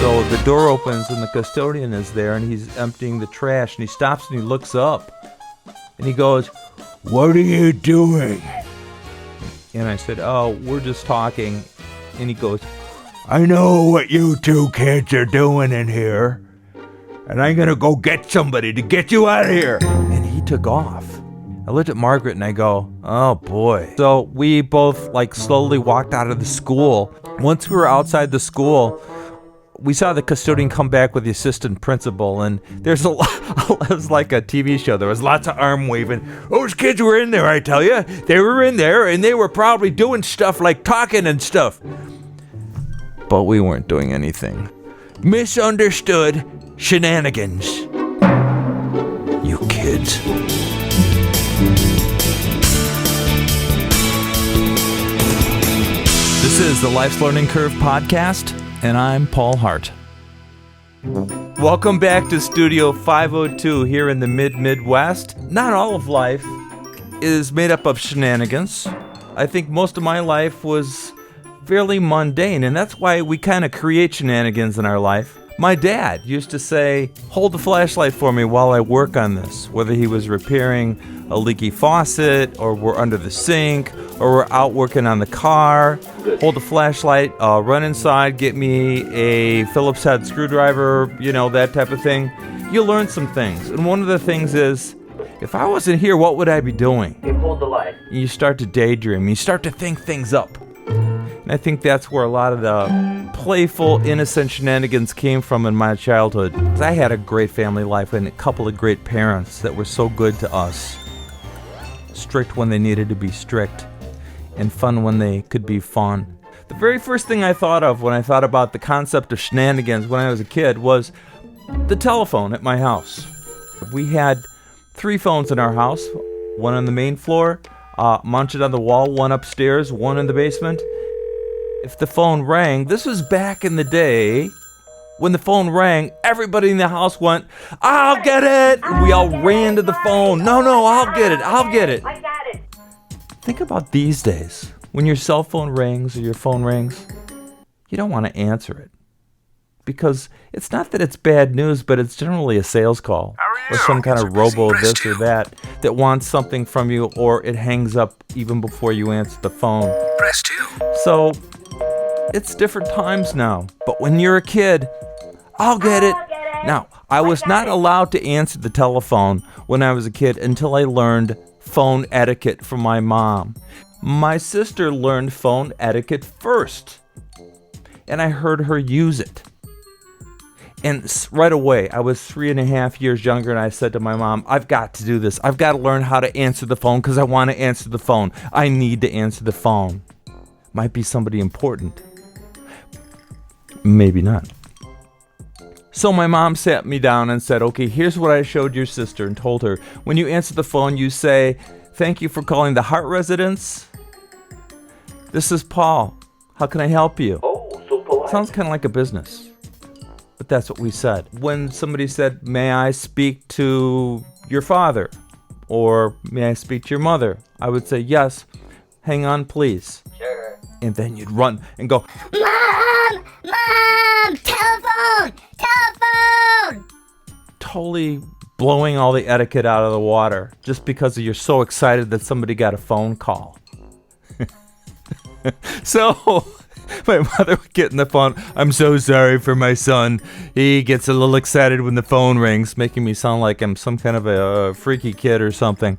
So the door opens and the custodian is there and he's emptying the trash and he stops and he looks up and he goes, "What are you doing?" And I said, "Oh, we're just talking." And he goes, "I know what you two kids are doing in here, and I'm gonna go get somebody to get you out of here." And he took off. I looked at Margaret and I go, "Oh boy." So we both slowly walked out of the school. Once we were outside the school, we saw the custodian come back with the assistant principal, and there's it was like a TV show. There was lots of arm waving. "Those kids were in there, I tell you. They were in there, and they were probably doing stuff like talking and stuff." But we weren't doing anything. Misunderstood shenanigans. You kids. This is the Life's Learning Curve podcast, and I'm Paul Hart. Welcome back to Studio 502 here in the Midwest. Not all of life is made up of shenanigans. I think most of my life was fairly mundane, and that's why we kind of create shenanigans in our life. My dad used to say, "Hold the flashlight for me while I work on this," whether he was repairing a leaky faucet, or we're under the sink, or we're out working on the car. Hold the flashlight, run inside, get me a Phillips head screwdriver, that type of thing. You learn some things, and one of the things is, if I wasn't here, what would I be doing? Hold the light. And you start to daydream, you start to think things up. And I think that's where a lot of the playful, innocent shenanigans came from in my childhood. I had a great family life and a couple of great parents that were so good to us. Strict when they needed to be strict, and fun when they could be fun. The very first thing I thought of when I thought about the concept of shenanigans when I was a kid was the telephone at my house. We had 3 phones in our house, one on the main floor, mounted on the wall, one upstairs, one in the basement. If the phone rang, this was back in the day, when the phone rang, everybody in the house went, "I'll get it!" And we all ran to the phone. No, I'll get it. I got it. Think about these days. When your cell phone rings or your phone rings, you don't want to answer it. Because it's not that it's bad news, but it's generally a sales call. Or some kind of robo this or that wants something from you, or it hangs up even before you answer the phone. Press 2. So, it's different times now. But when you're a kid, I'll get it. Now, I was not allowed to answer the telephone when I was a kid until I learned phone etiquette from my mom. My sister learned phone etiquette first, and I heard her use it. And right away, I was 3.5 years younger, and I said to my mom, "I've got to do this. I've got to learn how to answer the phone because I want to answer the phone. I need to answer the phone." Might be somebody important. Maybe not. So my mom sat me down and said, "Okay, here's what I showed your sister," and told her, when you answer the phone, you say, "Thank you for calling the Hart residence. This is Paul. How can I help you?" Oh, so polite. Sounds kind of like a business. But that's what we said. When somebody said, "May I speak to your father?" or "May I speak to your mother?" I would say, "Yes. Hang on, please." Sure. And then you'd run and go, Mom! Telephone! totally blowing all the etiquette out of the water just because you're so excited that somebody got a phone call. So my mother would get in the phone. "I'm so sorry for my son. He gets a little excited when the phone rings," making me sound like I'm some kind of a freaky kid or something.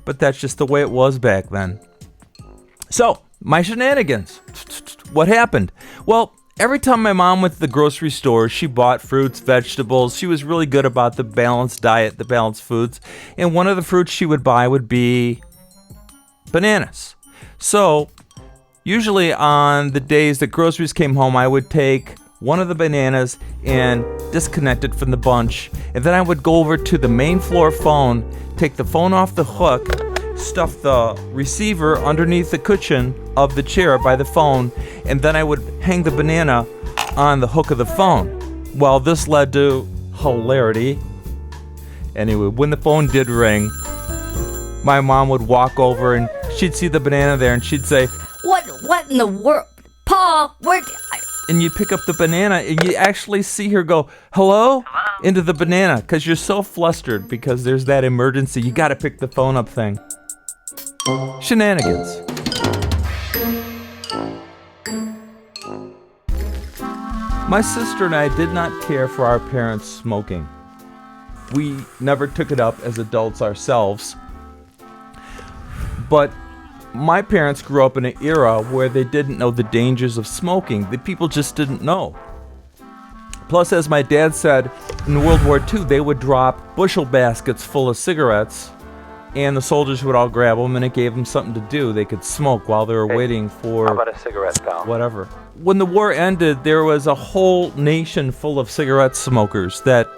But that's just the way it was back then. So, my shenanigans. What happened? Well, every time my mom went to the grocery store, she bought fruits, vegetables. She was really good about the balanced diet, the balanced foods. And one of the fruits she would buy would be bananas. So, usually on the days that groceries came home, I would take one of the bananas and disconnect it from the bunch. And then I would go over to the main floor phone, take the phone off the hook, stuff the receiver underneath the cushion of the chair by the phone, and then I would hang the banana on the hook of the phone. Well, this led to hilarity. Anyway, when the phone did ring, my mom would walk over and she'd see the banana there and she'd say, What in the world? Paul, and you pick up the banana, and you actually see her go, hello? Into the banana, because you're so flustered because there's that emergency. You got to pick the phone up thing. Shenanigans. My sister and I did not care for our parents smoking. We never took it up as adults ourselves. But my parents grew up in an era where they didn't know the dangers of smoking. The people just didn't know. Plus, as my dad said, in World War II, they would drop bushel baskets full of cigarettes, and the soldiers would all grab them, and it gave them something to do. They could smoke while they were waiting for... How about a cigarette, pal? Whatever. When the war ended, there was a whole nation full of cigarette smokers that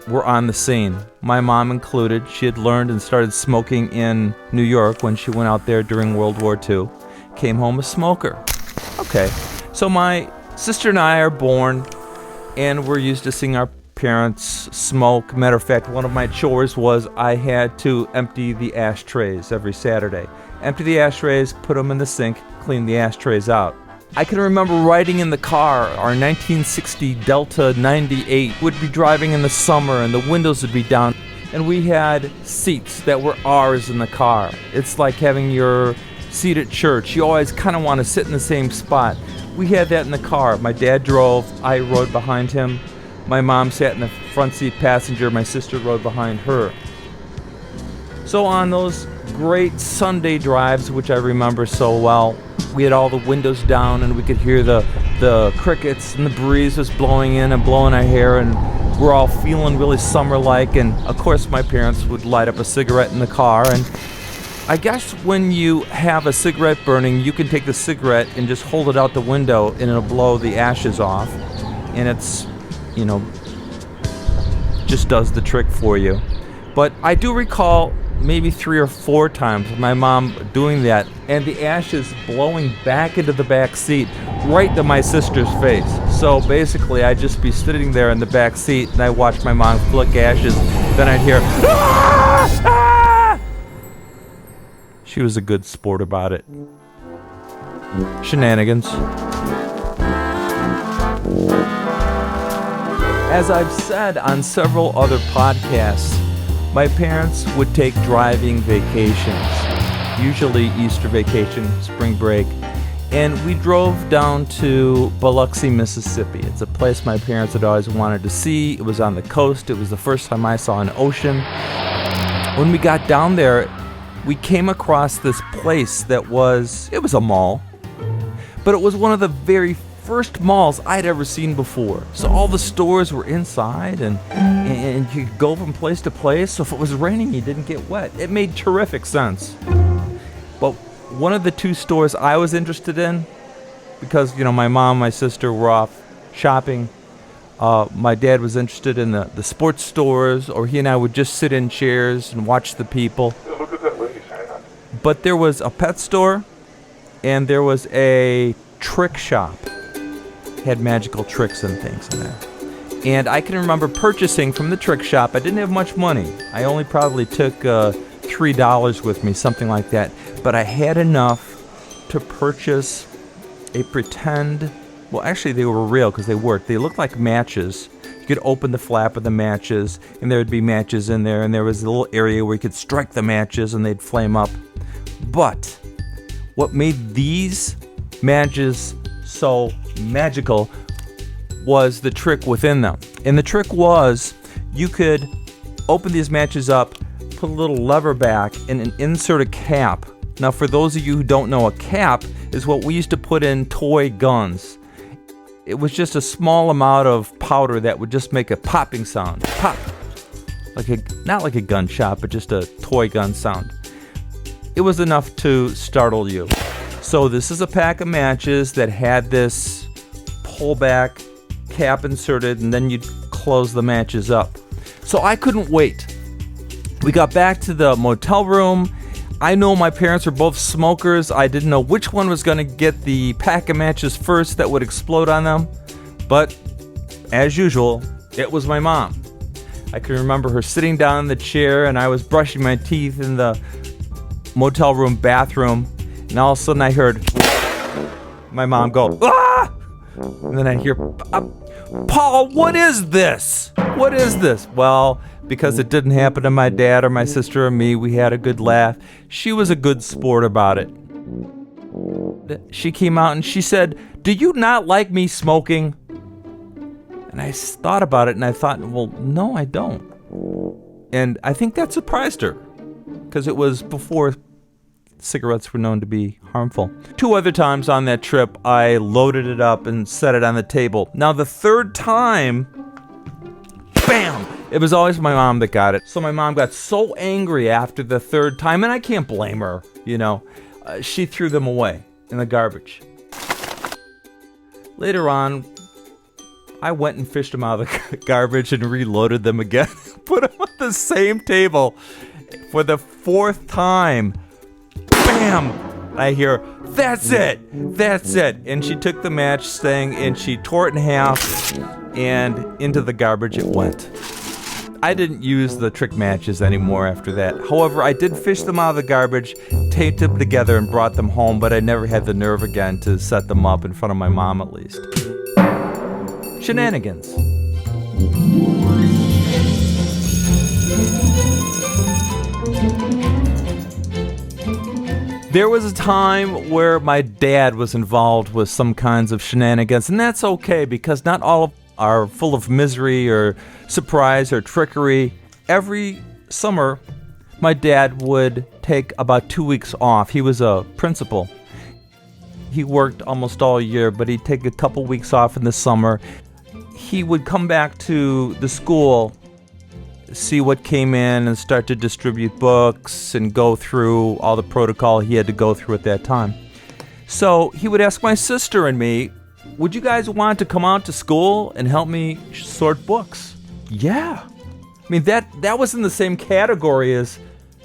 were on the scene. My mom included. She had learned and started smoking in New York when she went out there during World War II. Came home a smoker. Okay. So my sister and I are born, and we're used to seeing our parents smoke. Matter of fact, one of my chores was I had to empty the ashtrays every Saturday. Empty the ashtrays, put them in the sink, clean the ashtrays out. I can remember riding in the car, our 1960 Delta 98 would be driving in the summer and the windows would be down, and we had seats that were ours in the car. It's like having your seat at church. You always kind of want to sit in the same spot. We had that in the car. My dad drove, I rode behind him. My mom sat in the front seat passenger, my sister rode behind her. So on those great Sunday drives, which I remember so well, we had all the windows down and we could hear the crickets, and the breeze was blowing in and blowing our hair, and we're all feeling really summer-like. And of course my parents would light up a cigarette in the car, and I guess when you have a cigarette burning, you can take the cigarette and just hold it out the window and it'll blow the ashes off, and it's, you know, just does the trick for you. But I do recall maybe 3 or 4 times my mom doing that, and the ashes blowing back into the back seat right to my sister's face. So basically I'd just be sitting there in the back seat and I watch my mom flick ashes, then I'd hear, "Ah! Ah!" She was a good sport about it. Shenanigans. As I've said on several other podcasts, my parents would take driving vacations, usually Easter vacation, spring break, and we drove down to Biloxi, Mississippi. It's a place my parents had always wanted to see. It was on the coast. It was the first time I saw an ocean. When we got down there, we came across this place that was a mall, but it was one of the very first malls I'd ever seen before. So all the stores were inside, and you could go from place to place. So if it was raining, you didn't get wet. It made terrific sense. But one of the 2 stores I was interested in, because, you know, my mom and my sister were off shopping, my dad was interested in the sports stores, or he and I would just sit in chairs and watch the people. Look at that lady, Santa. But there was a pet store, and there was a trick shop. Had magical tricks and things in there. And I can remember purchasing from the trick shop. I didn't have much money. I only probably took $3 with me, something like that. But I had enough to purchase a pretend... Well, actually, they were real because they worked. They looked like matches. You could open the flap of the matches, and there would be matches in there. And there was a little area where you could strike the matches, and they'd flame up. But what made these matches so magical was the trick within them. And the trick was you could open these matches up, put a little lever back, and insert a cap. Now, for those of you who don't know, a cap is what we used to put in toy guns. It was just a small amount of powder that would just make a popping sound. Pop! Not like a gunshot, but just a toy gun sound. It was enough to startle you. So this is a pack of matches that had this pullback cap inserted, and then you'd close the matches up. So I couldn't wait. We got back to the motel room. I know my parents were both smokers. I didn't know which one was going to get the pack of matches first that would explode on them. But as usual, it was my mom. I can remember her sitting down in the chair, and I was brushing my teeth in the motel room bathroom. And all of a sudden I heard my mom go, "Ah!" And then I hear, Paul, what is this? What is this? Well, because it didn't happen to my dad or my sister or me, we had a good laugh. She was a good sport about it. She came out and she said, do you not like me smoking? And I thought about it and I thought, well, no, I don't. And I think that surprised her because it was before cigarettes were known to be harmful. 2 other times on that trip, I loaded it up and set it on the table. Now, the third time, bam! It was always my mom that got it. So my mom got so angry after the third time, and I can't blame her, she threw them away in the garbage. Later on, I went and fished them out of the garbage and reloaded them again. Put them on the same table for the 4th time. Bam! I hear, that's it! That's it! And she took the match thing and she tore it in half and into the garbage it went. I didn't use the trick matches anymore after that. However, I did fish them out of the garbage, taped them together and brought them home, but I never had the nerve again to set them up in front of my mom at least. Shenanigans. There was a time where my dad was involved with some kinds of shenanigans, and that's okay because not all are full of misery or surprise or trickery. Every summer, my dad would take about 2 weeks off. He was a principal. He worked almost all year, but he'd take a couple weeks off in the summer. He would come back to the school, see what came in, and start to distribute books and go through all the protocol he had to go through at that time. So he would ask my sister and me, would you guys want to come out to school and help me sort books? Yeah. I mean, that was in the same category as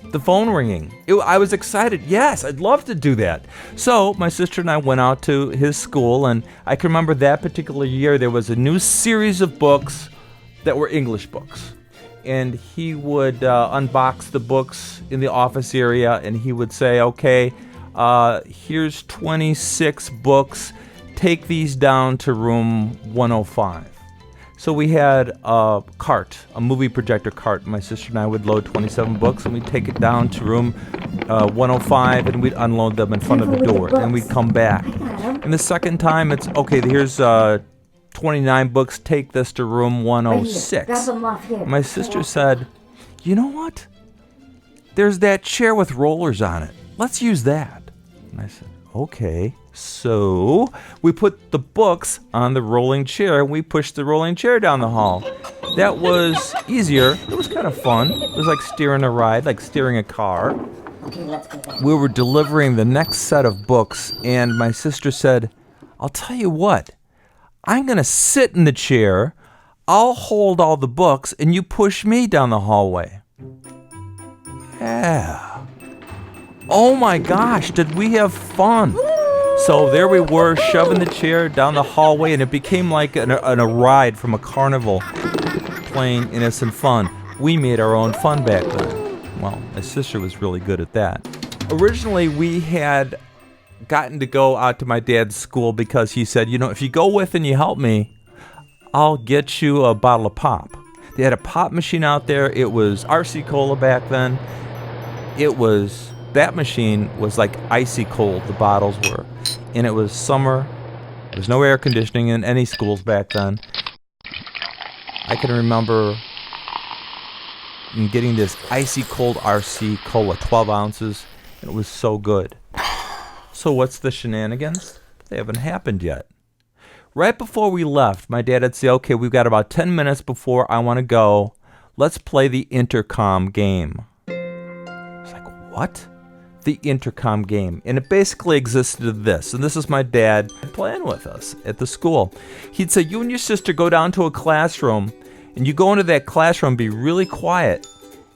the phone ringing. I was excited. Yes, I'd love to do that. So my sister and I went out to his school, and I can remember that particular year there was a new series of books that were English books. And he would unbox the books in the office area, and he would say, okay, here's 26 books. Take these down to room 105. So we had a cart, a movie projector cart. My sister and I would load 27 books, and we'd take it down to room 105, and we'd unload them in front of the door. And we'd come back. And the second time, it's, okay, here's 29 books, take this to room 106. My sister said, you know what? There's that chair with rollers on it. Let's use that. And I said, okay. So we put the books on the rolling chair and we pushed the rolling chair down the hall. That was easier. It was kind of fun. It was like steering a ride, like steering a car. We were delivering the next set of books, and my sister said, I'll tell you what, I'm going to sit in the chair, I'll hold all the books, and you push me down the hallway. Yeah. Oh my gosh, did we have fun? So there we were, shoving the chair down the hallway, and it became like a ride from a carnival, plain innocent fun. We made our own fun back then. Well, my sister was really good at that. Originally, we had gotten to go out to my dad's school because he said, if you go with and you help me, I'll get you a bottle of pop. They had a pop machine out there. It was RC Cola back then. That machine was like icy cold, the bottles were. And it was summer. There was no air conditioning in any schools back then. I can remember getting this icy cold RC Cola, 12 ounces, and it was so good. So what's the shenanigans? They haven't happened yet. Right before we left, my dad would say, okay, we've got about 10 minutes before I want to go. Let's play the intercom game. It's like, what? The intercom game. And it basically existed of this. And this is my dad playing with us at the school. He'd say, you and your sister go down to a classroom, and you go into that classroom, be really quiet.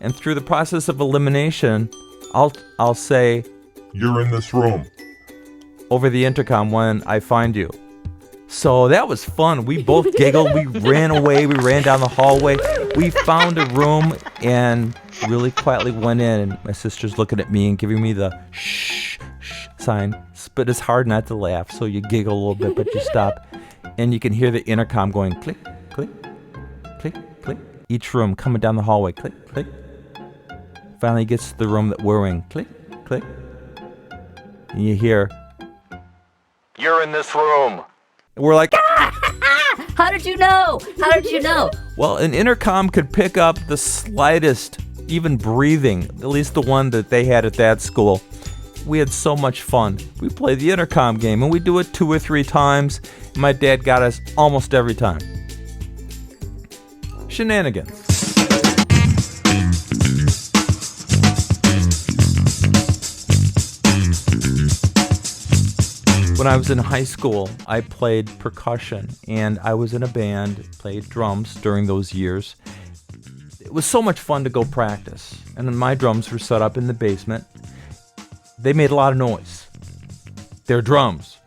And through the process of elimination, I'll say, you're in this room. Over the intercom when I find you. So that was fun. We both giggled. We ran away. We ran down the hallway. We found a room and really quietly went in. And my sister's looking at me and giving me the shh sign. But it's hard not to laugh, so you giggle a little bit, but you stop. and you can hear the intercom going click, click, click, click. Each room coming down the hallway, click, click. Finally gets to the room that we're in, click, click. And you hear, "You're in this room." And we're like, How did you know? How did you know? well, an intercom could pick up the slightest, even breathing, at least the one that they had at that school. We had so much fun. We played the intercom game, and we do it 2 or 3 times. My dad got us almost every time. Shenanigans. When I was in high school, I played percussion, and I was in a band, played drums during those years. It was so much fun to go practice, and my drums were set up in the basement. They made a lot of noise. They're drums.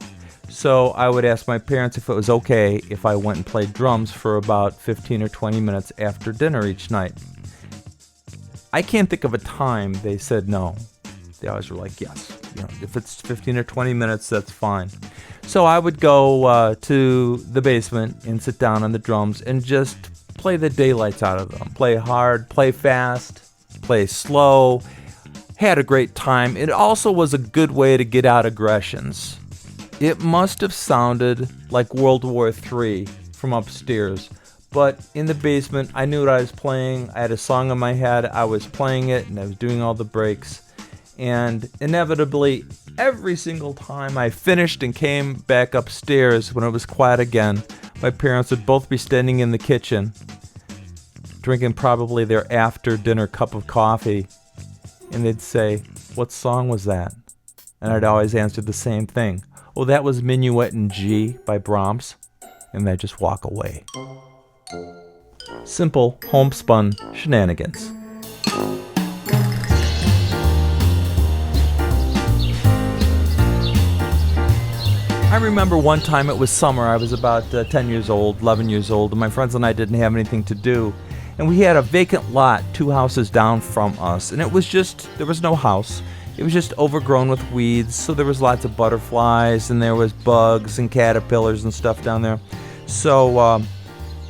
So I would ask my parents if it was okay if I went and played drums for about 15 or 20 minutes after dinner each night. I can't think of a time they said no. They always were like, yes. If it's 15 or 20 minutes, that's fine. So I would go to the basement and sit down on the drums and just play the daylights out of them. Play hard, play fast, play slow. Had a great time. It also was a good way to get out aggressions. It must have sounded like World War III from upstairs. But in the basement, I knew what I was playing. I had a song in my head. I was playing it, and I was doing all the breaks. And inevitably, every single time I finished and came back upstairs when it was quiet again, my parents would both be standing in the kitchen, drinking probably their after-dinner cup of coffee, and they'd say, "What song was that?" And I'd always answer the same thing. "Oh, that was Minuet in G by Brahms." And they'd just walk away. Simple, homespun shenanigans. I remember one time it was summer. I was about 10 years old, 11 years old, and my friends and I didn't have anything to do. And we had a vacant lot 2 houses down from us, and it was just, there was no house. It was just overgrown with weeds, so there was lots of butterflies, and there was bugs and caterpillars and stuff down there. So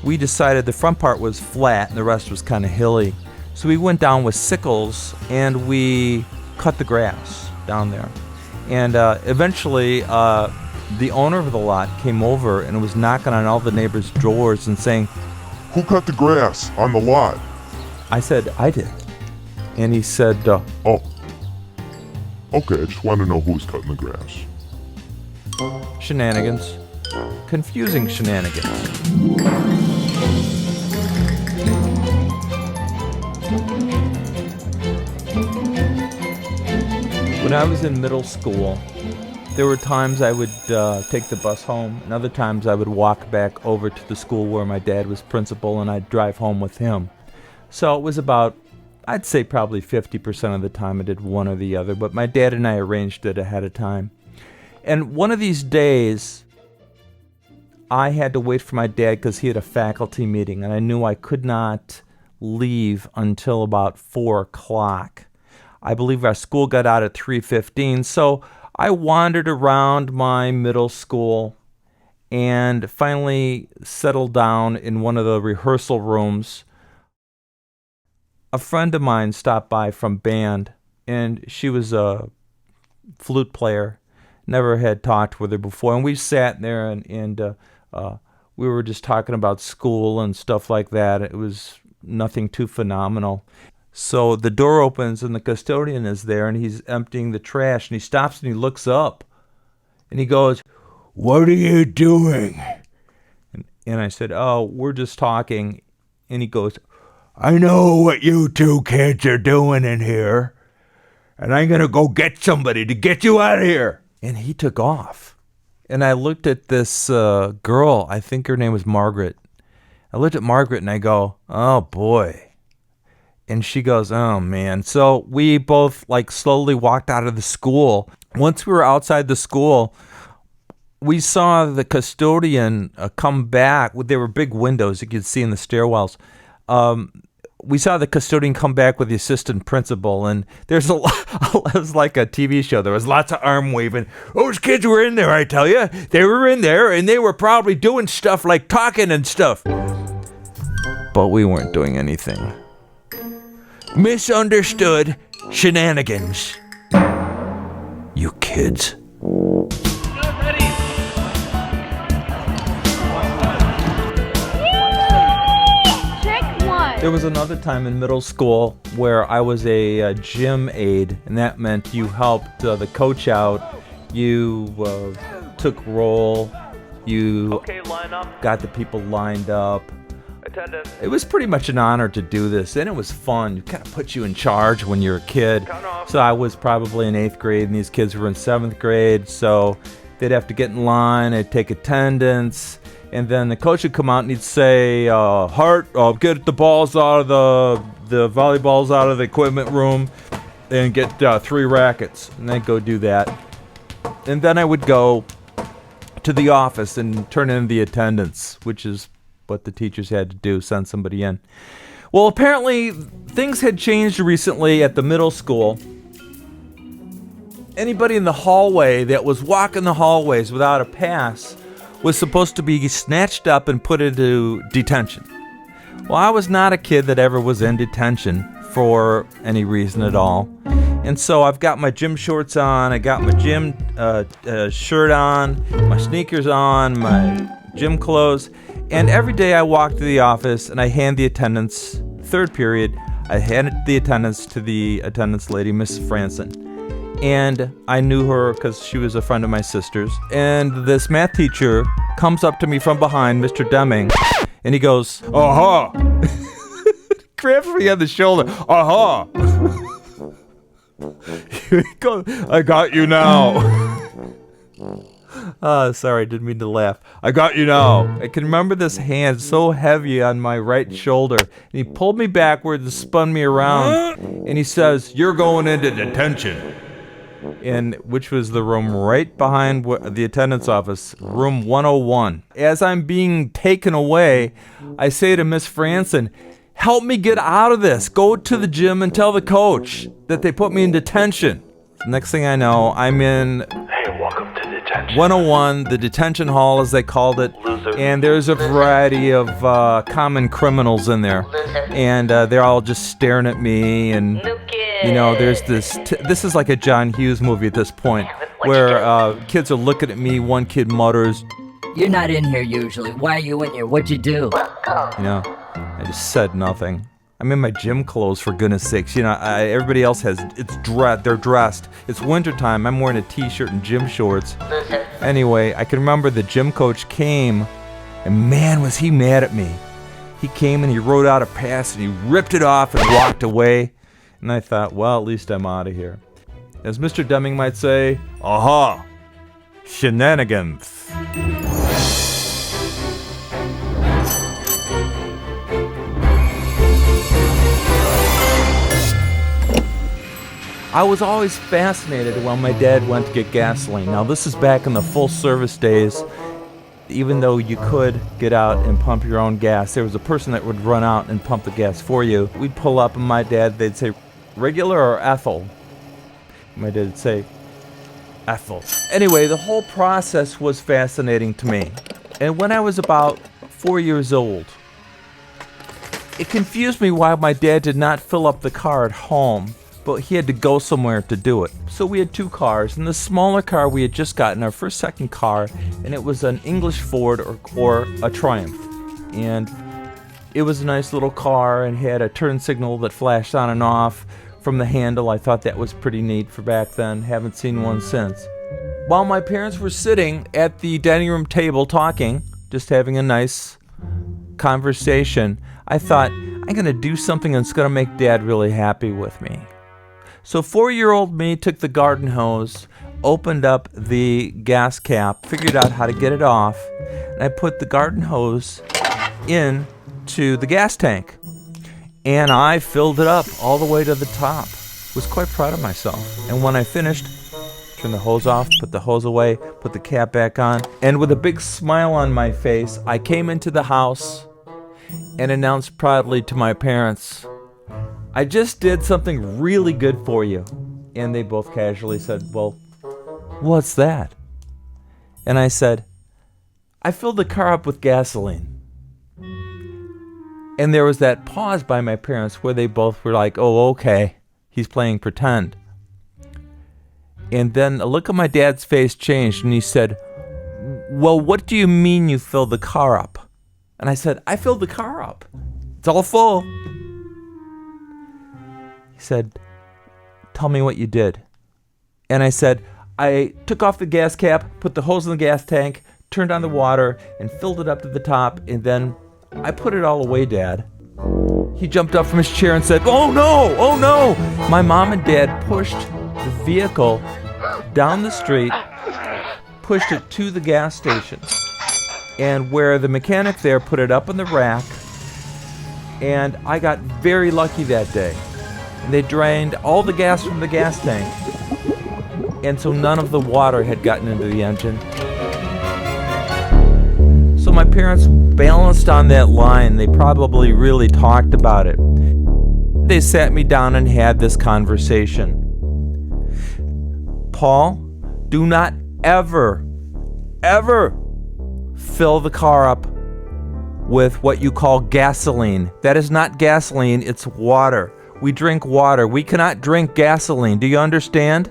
we decided the front part was flat and the rest was kind of hilly. So we went down with sickles and we cut the grass down there. And eventually the owner of the lot came over and was knocking on all the neighbors' doors and saying, "Who cut the grass on the lot?" I said, "I did." And he said, "Oh, okay, I just want to know who's cutting the grass." Shenanigans. Confusing shenanigans. When I was in middle school, there were times I would take the bus home, and other times I would walk back over to the school where my dad was principal, and I'd drive home with him. So it was about, I'd say probably 50% of the time I did one or the other, but my dad and I arranged it ahead of time. And one of these days, I had to wait for my dad because he had a faculty meeting, and I knew I could not leave until about 4 o'clock. I believe our school got out at 3:15, so I wandered around my middle school and finally settled down in one of the rehearsal rooms. A friend of mine stopped by from band, and she was a flute player. Never had talked with her before, and we sat there and we were just talking about school and stuff like that. It was nothing too phenomenal. So the door opens and the custodian is there and he's emptying the trash, and he stops and he looks up and he goes, "What are you doing?" And I said, "Oh, we're just talking." And he goes, "I know what you two kids are doing in here, and I'm going to go get somebody to get you out of here." And he took off. And I looked at this girl, I think her name was Margaret. I looked at Margaret and I go, "Oh boy." And she goes, "Oh man." So we both slowly walked out of the school. Once we were outside the school, we saw the custodian come back. There were big windows you could see in the stairwells. we saw the custodian come back with the assistant principal, and there's a lot, it was like a TV show. There was lots of arm waving. Those kids were in there, I tell you. They were in there, and they were probably doing stuff like talking and stuff. But we weren't doing anything. Misunderstood shenanigans. You kids. There was another time in middle school where I was a gym aide, and that meant you helped the coach out. You took roll. You got the people lined up. It was pretty much an honor to do this, and it was fun. It kind of put you in charge when you're a kid. So I was probably in 8th grade, and these kids were in 7th grade, so they'd have to get in line. I'd take attendance. And then the coach would come out and he'd say, Hart, get the balls out of the volleyballs out of the equipment room and get 3 rackets. And I'd go do that. And then I would go to the office and turn in the attendance, which is what the teachers had to do, send somebody in. Well, apparently things had changed recently at the middle school. Anybody in the hallway that was walking the hallways without a pass was supposed to be snatched up and put into detention. Well, I was not a kid that ever was in detention for any reason at all. And so I've got my gym shorts on, I got my gym shirt on, my sneakers on, my gym clothes, and every day I walk to the office and I hand the attendance, 3rd period, I handed the attendance to the attendance lady, Mrs. Franson. And I knew her because she was a friend of my sister's. And this math teacher comes up to me from behind, Mr. Deming, and he goes, aha! Grabs me on the shoulder, aha! He goes, I got you now. Sorry, didn't mean to laugh. I got you now. I can remember this hand so heavy on my right shoulder. And he pulled me backwards and spun me around. And he says, you're going into detention. And which was the room right behind the attendance office, room 101. As I'm being taken away, I say to Miss Franson, help me get out of this. Go to the gym and tell the coach that they put me in detention. Next thing I know, I'm in 101, the detention hall as they called it. And there's a variety of common criminals in there. And they're all just staring at me, and you know, there's this is like a John Hughes movie at this point, where kids are looking at me. One kid mutters, You're not in here usually. Why are you in here? What'd you do? You know, I just said nothing. I'm in my gym clothes, for goodness sakes. You know, everybody else has, they're dressed. It's wintertime. I'm wearing a t-shirt and gym shorts. Anyway, I can remember the gym coach came, and man, was he mad at me. He came and he wrote out a pass and he ripped it off and walked away. And I thought, well, at least I'm out of here. As Mr. Deming might say, aha, shenanigans. I was always fascinated when my dad went to get gasoline. Now, this is back in the full service days. Even though you could get out and pump your own gas, there was a person that would run out and pump the gas for you. We'd pull up and my dad, they'd say, regular or ethyl? My dad would say, ethyl. Anyway, the whole process was fascinating to me. And when I was about 4 years old, it confused me why my dad did not fill up the car at home, but he had to go somewhere to do it. So we had 2 cars. In the smaller car, we had just gotten our first second car, and it was an English Ford or a Triumph. And it was a nice little car and had a turn signal that flashed on and off from the handle. I thought that was pretty neat for back then. Haven't seen one since. While my parents were sitting at the dining room table talking, just having a nice conversation, I thought, I'm going to do something that's going to make Dad really happy with me. So 4-year-old me took the garden hose, opened up the gas cap, figured out how to get it off, and I put the garden hose into the gas tank. And I filled it up all the way to the top. Was quite proud of myself. And when I finished, turned the hose off, put the hose away, put the cap back on, and with a big smile on my face, I came into the house and announced proudly to my parents, I just did something really good for you. And they both casually said, well, what's that? And I said, I filled the car up with gasoline. And there was that pause by my parents where they both were like, oh, okay, he's playing pretend. And then a look on my dad's face changed and he said, well, what do you mean you filled the car up? And I said, I filled the car up. It's all full. He said, tell me what you did. And I said, I took off the gas cap, put the hose in the gas tank, turned on the water, and filled it up to the top, and then I put it all away, Dad. He jumped up from his chair and said, oh no, oh no! My mom and Dad pushed the vehicle down the street, pushed it to the gas station, and where the mechanic there put it up on the rack, and I got very lucky that day. They drained all the gas from the gas tank, and so none of the water had gotten into the engine. So my parents balanced on that line. They probably really talked about it. They sat me down and had this conversation. Paul, do not ever fill the car up with what you call gasoline. That is not gasoline, it's water. We drink water. We cannot drink gasoline. Do you understand?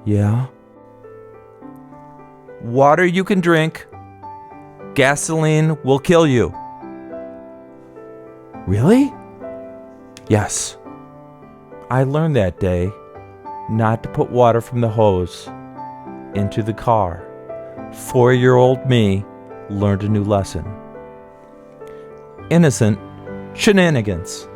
Yeah. Water you can drink. Gasoline will kill you. Really? Yes. I learned that day not to put water from the hose into the car. 4-year-old me learned a new lesson. Innocent shenanigans.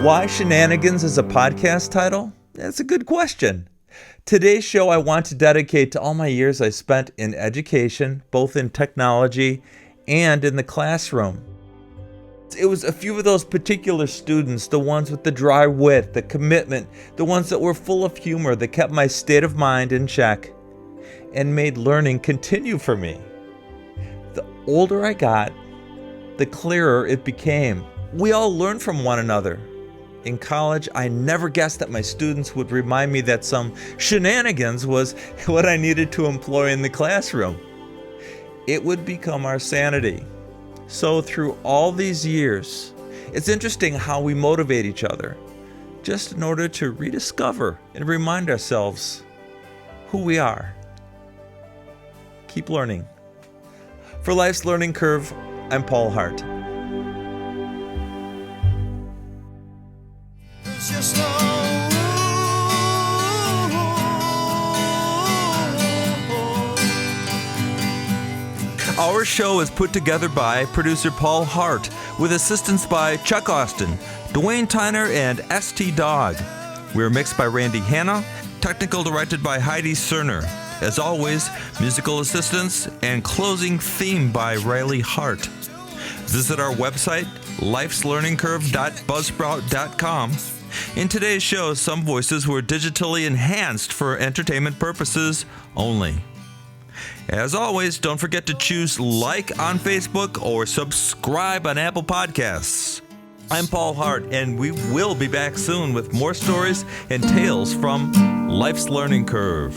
Why Shenanigans is a podcast title? That's a good question. Today's show I want to dedicate to all my years I spent in education, both in technology and in the classroom. It was a few of those particular students, the ones with the dry wit, the commitment, the ones that were full of humor that kept my state of mind in check and made learning continue for me. The older I got, the clearer it became. We all learn from one another. In college, I never guessed that my students would remind me that some shenanigans was what I needed to employ in the classroom. It would become our sanity. So through all these years, it's interesting how we motivate each other, just in order to rediscover and remind ourselves who we are. Keep learning. For Life's Learning Curve, I'm Paul Hart. Our show is put together by producer Paul Hart, with assistance by Chuck Austin, Dwayne Tyner, and St. Dog. We're mixed by Randy Hanna, technical directed by Heidi Cerner. As always, musical assistance and closing theme by Riley Hart. Visit our website, lifeslearningcurve.buzzsprout.com. In today's show, some voices were digitally enhanced for entertainment purposes only. As always, don't forget to choose like on Facebook or subscribe on Apple Podcasts. I'm Paul Hart, and we will be back soon with more stories and tales from Life's Learning Curve.